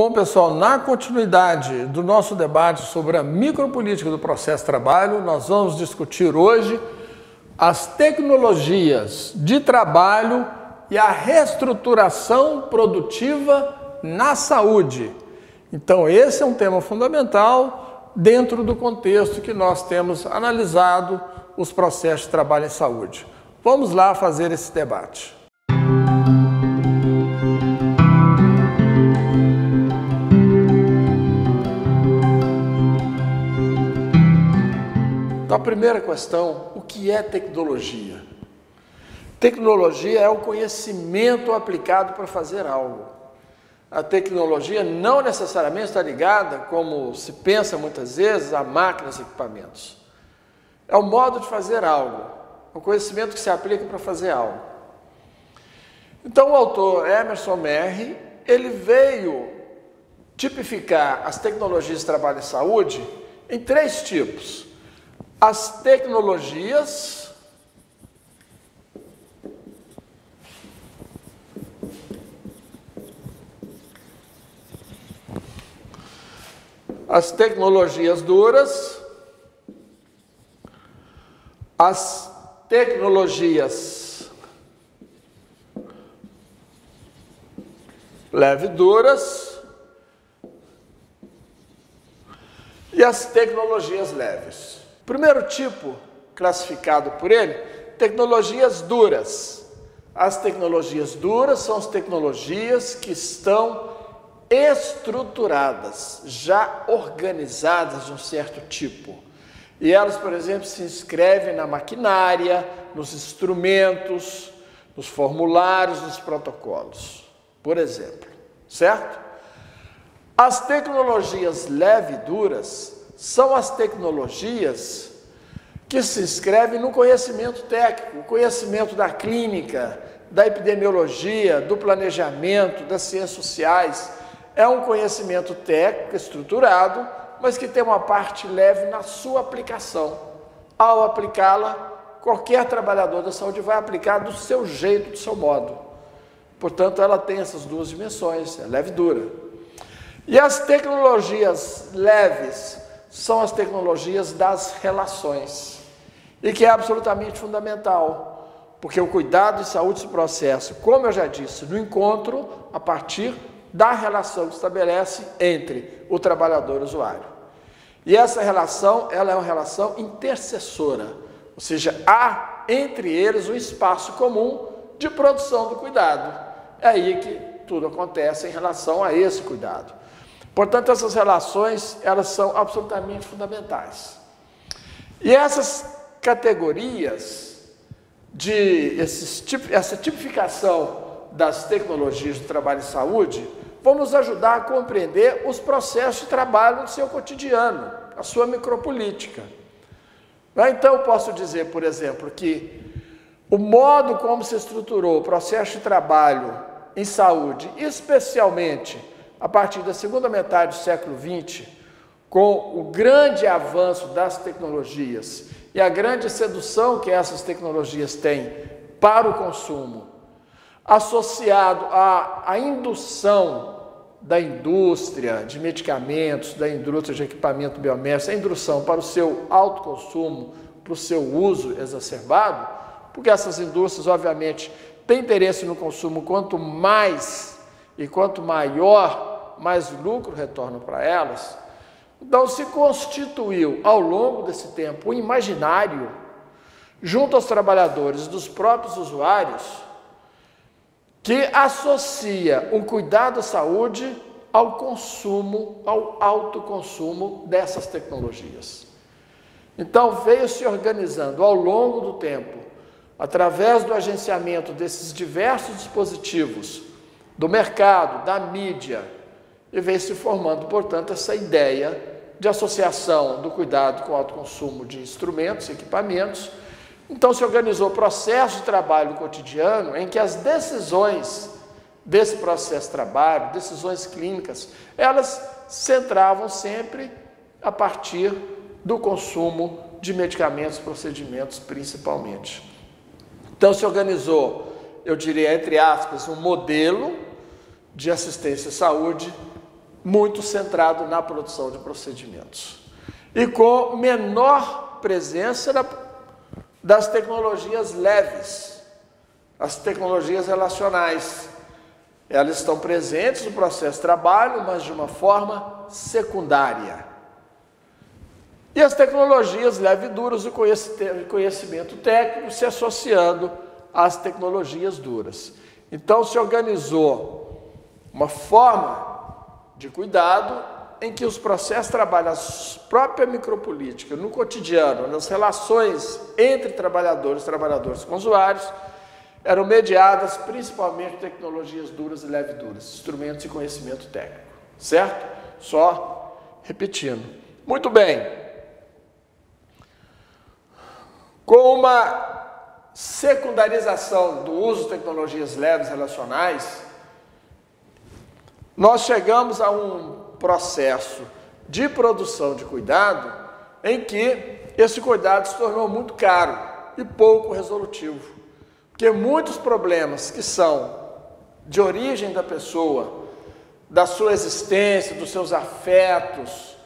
Bom, pessoal, na continuidade do nosso debate sobre a micropolítica do processo de trabalho, nós vamos discutir hoje as tecnologias de trabalho e a reestruturação produtiva na saúde. Então, esse é um tema fundamental dentro do contexto que nós temos analisado os processos de trabalho em saúde. Vamos lá fazer esse debate. Então, a primeira questão, o que é tecnologia? Tecnologia é o conhecimento aplicado para fazer algo. A tecnologia não necessariamente está ligada, como se pensa muitas vezes, a máquinas e equipamentos. É o modo de fazer algo, o conhecimento que se aplica para fazer algo. Então, o autor Emerson Merri, ele veio tipificar as tecnologias de trabalho e saúde em três tipos. As tecnologias duras, as tecnologias leve-duras e as tecnologias leves. Primeiro tipo, classificado por ele, tecnologias duras. As tecnologias duras são as tecnologias que estão estruturadas, já organizadas de um certo tipo. E elas, por exemplo, se inscrevem na maquinária, nos instrumentos, nos formulários, nos protocolos, por exemplo, certo? As tecnologias leve e duras são as tecnologias que se inscrevem no conhecimento técnico, o conhecimento da clínica, da epidemiologia, do planejamento, das ciências sociais. É um conhecimento técnico estruturado, mas que tem uma parte leve na sua aplicação. Ao aplicá-la, qualquer trabalhador da saúde vai aplicar do seu jeito, do seu modo. Portanto, ela tem essas duas dimensões, é leve e dura. E as tecnologias leves são as tecnologias das relações, e que é absolutamente fundamental, porque o cuidado de saúde se processa, como eu já disse, no encontro a partir da relação que estabelece entre o trabalhador e o usuário. E essa relação, ela é uma relação intercessora, ou seja, há entre eles um espaço comum de produção do cuidado. É aí que tudo acontece em relação a esse cuidado. Portanto, essas relações, elas são absolutamente fundamentais. E essas categorias, essa tipificação das tecnologias de trabalho e saúde, vão nos ajudar a compreender os processos de trabalho no seu cotidiano, a sua micropolítica. Então, eu posso dizer, por exemplo, que o modo como se estruturou o processo de trabalho em saúde, especialmente a partir da segunda metade do século XX, com o grande avanço das tecnologias e a grande sedução que essas tecnologias têm para o consumo, associado à indução da indústria de medicamentos, da indústria de equipamento biomédico, a indução para o seu autoconsumo, para o seu uso exacerbado, porque essas indústrias, obviamente, têm interesse no consumo, quanto mais e quanto maior, mais lucro retorna para elas. Então, se constituiu, ao longo desse tempo, um imaginário, junto aos trabalhadores dos próprios usuários, que associa o cuidado à saúde ao consumo, ao autoconsumo dessas tecnologias. Então, veio se organizando ao longo do tempo, através do agenciamento desses diversos dispositivos, do mercado, da mídia, e veio se formando, portanto, essa ideia de associação do cuidado com o autoconsumo de instrumentos e equipamentos. Então, se organizou o processo de trabalho cotidiano em que as decisões desse processo de trabalho, decisões clínicas, elas centravam sempre a partir do consumo de medicamentos, procedimentos principalmente. Então, se organizou, eu diria, entre aspas, um modelo de assistência à saúde muito centrado na produção de procedimentos. E com menor presença das tecnologias leves, as tecnologias relacionais. Elas estão presentes no processo de trabalho, mas de uma forma secundária. E as tecnologias leves e duras, o conhecimento técnico se associando às tecnologias duras. Então se organizou uma forma de cuidado em que os processos de trabalho, a própria micropolítica, no cotidiano, nas relações entre trabalhadores com usuários, eram mediadas principalmente por tecnologias duras e leve duras, instrumentos de conhecimento técnico, certo? Só repetindo. Muito bem. Com uma secundarização do uso de tecnologias leves relacionais, nós chegamos a um processo de produção de cuidado em que esse cuidado se tornou muito caro e pouco resolutivo. Porque muitos problemas que são de origem da pessoa, da sua existência, dos seus afetos,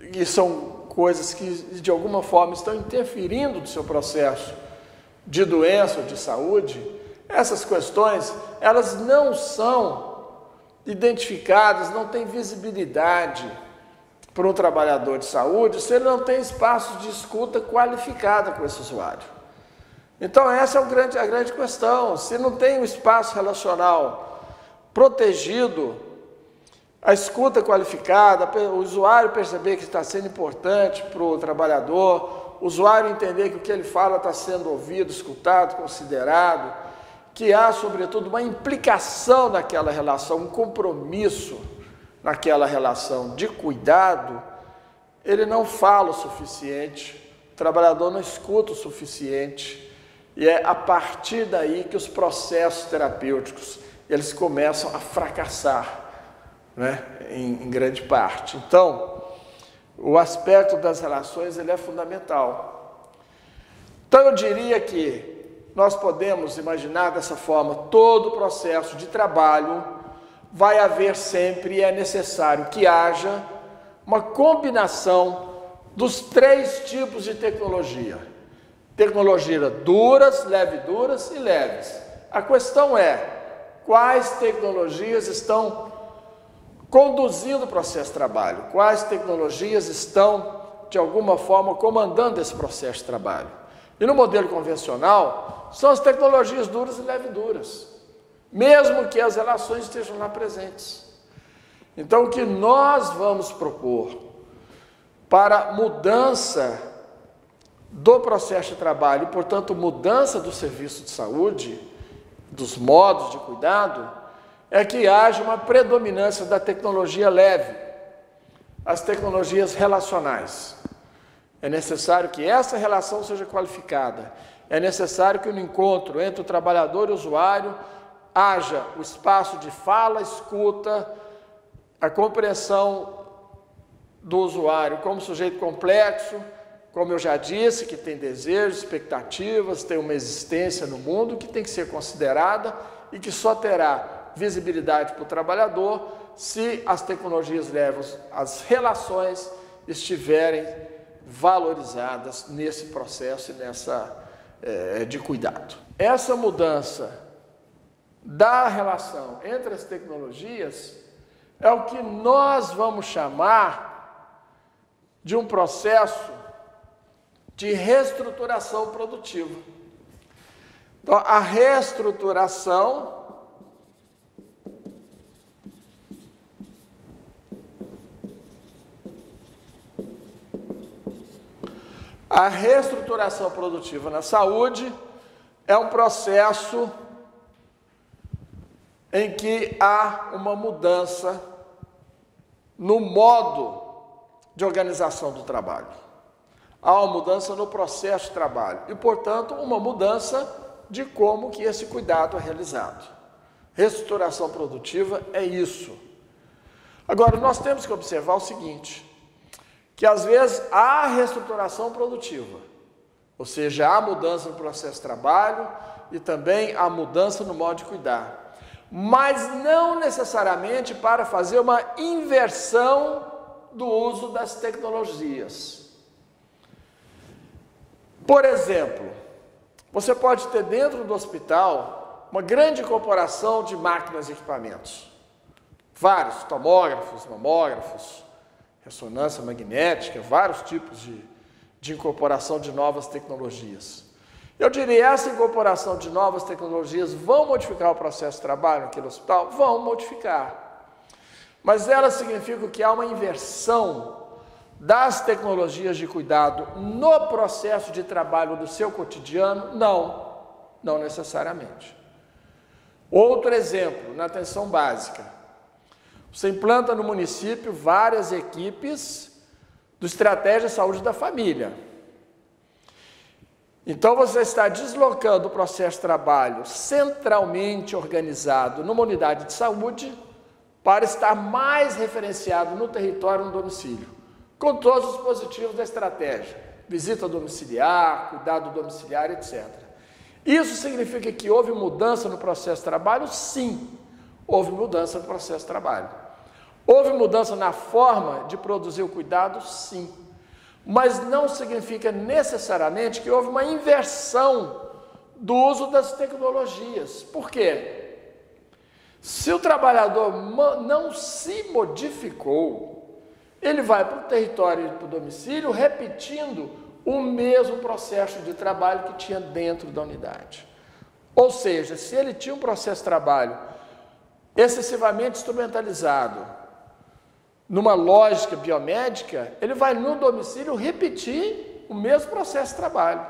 e são coisas que de alguma forma estão interferindo no seu processo de doença ou de saúde, essas questões, elas não são identificadas, não têm visibilidade para um trabalhador de saúde se ele não tem espaço de escuta qualificada com esse usuário. Então essa é a grande questão. Se não tem um espaço relacional protegido, a escuta qualificada, o usuário perceber que está sendo importante para o trabalhador, o usuário entender que o que ele fala está sendo ouvido, escutado, considerado, que há, sobretudo, uma implicação naquela relação, um compromisso naquela relação de cuidado, ele não fala o suficiente, o trabalhador não escuta o suficiente, e é a partir daí que os processos terapêuticos, eles começam a fracassar, né, em grande parte. Então, o aspecto das relações, ele é fundamental. Então, eu diria que nós podemos imaginar dessa forma, todo o processo de trabalho vai haver sempre, e é necessário que haja uma combinação dos três tipos de tecnologia. Tecnologia duras, leve-duras e leves. A questão é, quais tecnologias estão conduzindo o processo de trabalho? Quais tecnologias estão, de alguma forma, comandando esse processo de trabalho? E no modelo convencional, são as tecnologias duras e leve-duras, mesmo que as relações estejam lá presentes. Então, o que nós vamos propor para mudança do processo de trabalho e, portanto, mudança do serviço de saúde, dos modos de cuidado, é que haja uma predominância da tecnologia leve, as tecnologias relacionais. É necessário que essa relação seja qualificada. É necessário que no encontro entre o trabalhador e o usuário haja o espaço de fala, escuta, a compreensão do usuário como sujeito complexo, como eu já disse, que tem desejos, expectativas, tem uma existência no mundo que tem que ser considerada e que só terá visibilidade para o trabalhador se as tecnologias leves, as relações estiverem valorizadas nesse processo e de cuidado. Essa mudança da relação entre as tecnologias é o que nós vamos chamar de um processo de reestruturação produtiva. Então, a reestruturação produtiva na saúde é um processo em que há uma mudança no modo de organização do trabalho. Há uma mudança no processo de trabalho e, portanto, uma mudança de como que esse cuidado é realizado. Reestruturação produtiva é isso. Agora, nós temos que observar o seguinte, que às vezes há reestruturação produtiva, ou seja, há mudança no processo de trabalho e também há mudança no modo de cuidar. mas não necessariamente para fazer uma inversão do uso das tecnologias. Por exemplo, você pode ter dentro do hospital uma grande incorporação de máquinas e equipamentos. Vários tomógrafos, mamógrafos, ressonância magnética, vários tipos de incorporação de novas tecnologias. Eu diria, essa incorporação de novas tecnologias vão modificar o processo de trabalho naquele hospital? Vão modificar. Mas elas significam que há uma inversão das tecnologias de cuidado no processo de trabalho do seu cotidiano? Não necessariamente. Outro exemplo, na atenção básica. Você implanta no município várias equipes do Estratégia Saúde da Família. Então você está deslocando o processo de trabalho centralmente organizado numa unidade de saúde para estar mais referenciado no território, no domicílio, com todos os dispositivos da estratégia, visita domiciliar, cuidado domiciliar, etc. Isso significa que houve mudança no processo de trabalho? Sim, houve mudança no processo de trabalho. Houve mudança na forma de produzir o cuidado? Sim. Mas não significa necessariamente que houve uma inversão do uso das tecnologias. Por quê? Se o trabalhador não se modificou, ele vai para o território e para o domicílio repetindo o mesmo processo de trabalho que tinha dentro da unidade. Ou seja, se ele tinha um processo de trabalho excessivamente instrumentalizado, numa lógica biomédica, ele vai no domicílio repetir o mesmo processo de trabalho.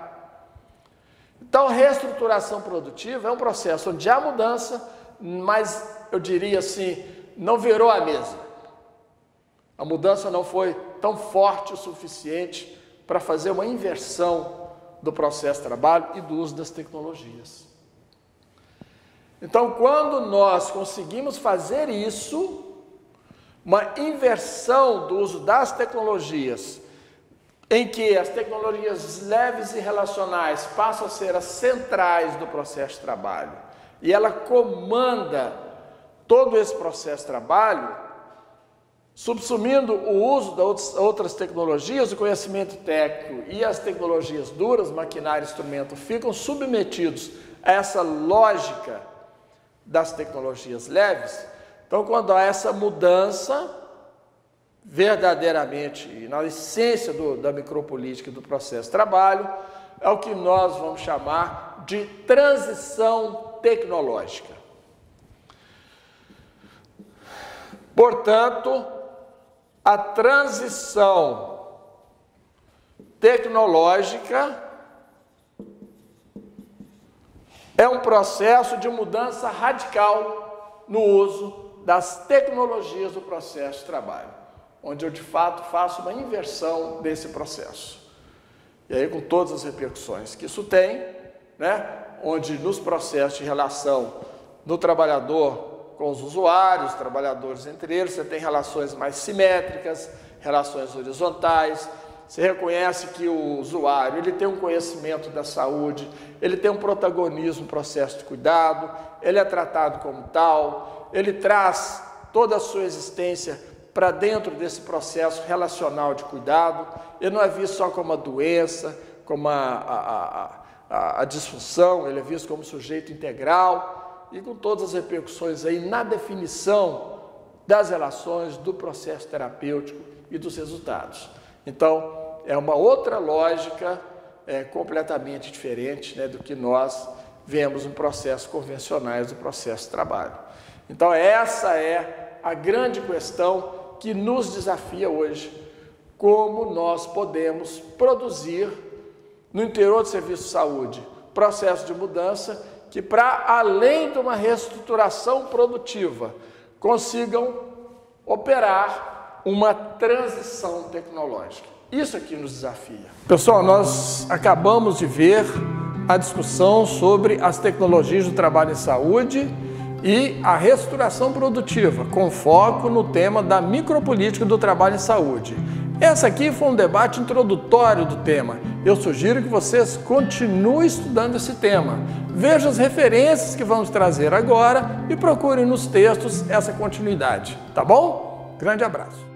Então, reestruturação produtiva é um processo onde há mudança, mas eu diria assim, não virou a mesa. A mudança não foi tão forte o suficiente para fazer uma inversão do processo de trabalho e do uso das tecnologias. Então, quando nós conseguimos fazer isso, uma inversão do uso das tecnologias, em que as tecnologias leves e relacionais passam a ser as centrais do processo de trabalho, e ela comanda todo esse processo de trabalho, subsumindo o uso das outras tecnologias, o conhecimento técnico e as tecnologias duras, maquinário e instrumento, ficam submetidos a essa lógica das tecnologias leves. Então, quando há essa mudança, verdadeiramente, na essência da micropolítica do processo de trabalho, é o que nós vamos chamar de transição tecnológica. Portanto, a transição tecnológica é um processo de mudança radical no uso das tecnologias do processo de trabalho, onde eu de fato faço uma inversão desse processo. E aí com todas as repercussões que isso tem, né? Onde nos processos de relação do trabalhador com os usuários, trabalhadores entre eles, você tem relações mais simétricas, relações horizontais, você reconhece que o usuário ele tem um conhecimento da saúde, ele tem um protagonismo no processo de cuidado, ele é tratado como tal, ele traz toda a sua existência para dentro desse processo relacional de cuidado, ele não é visto só como uma doença, como a disfunção, ele é visto como sujeito integral e com todas as repercussões aí na definição das relações, do processo terapêutico e dos resultados. Então, é uma outra lógica completamente diferente, né, do que nós vemos em processos convencionais do processo de trabalho. Então, essa é a grande questão que nos desafia hoje, como nós podemos produzir no interior do serviço de saúde processo de mudança que, para além de uma reestruturação produtiva, consigam operar uma transição tecnológica. Isso aqui nos desafia. Pessoal, nós acabamos de ver a discussão sobre as tecnologias do trabalho em saúde e a reestruturação produtiva, com foco no tema da micropolítica do trabalho em saúde. Essa aqui foi um debate introdutório do tema. Eu sugiro que vocês continuem estudando esse tema. Vejam as referências que vamos trazer agora e procurem nos textos essa continuidade, tá bom? Grande abraço.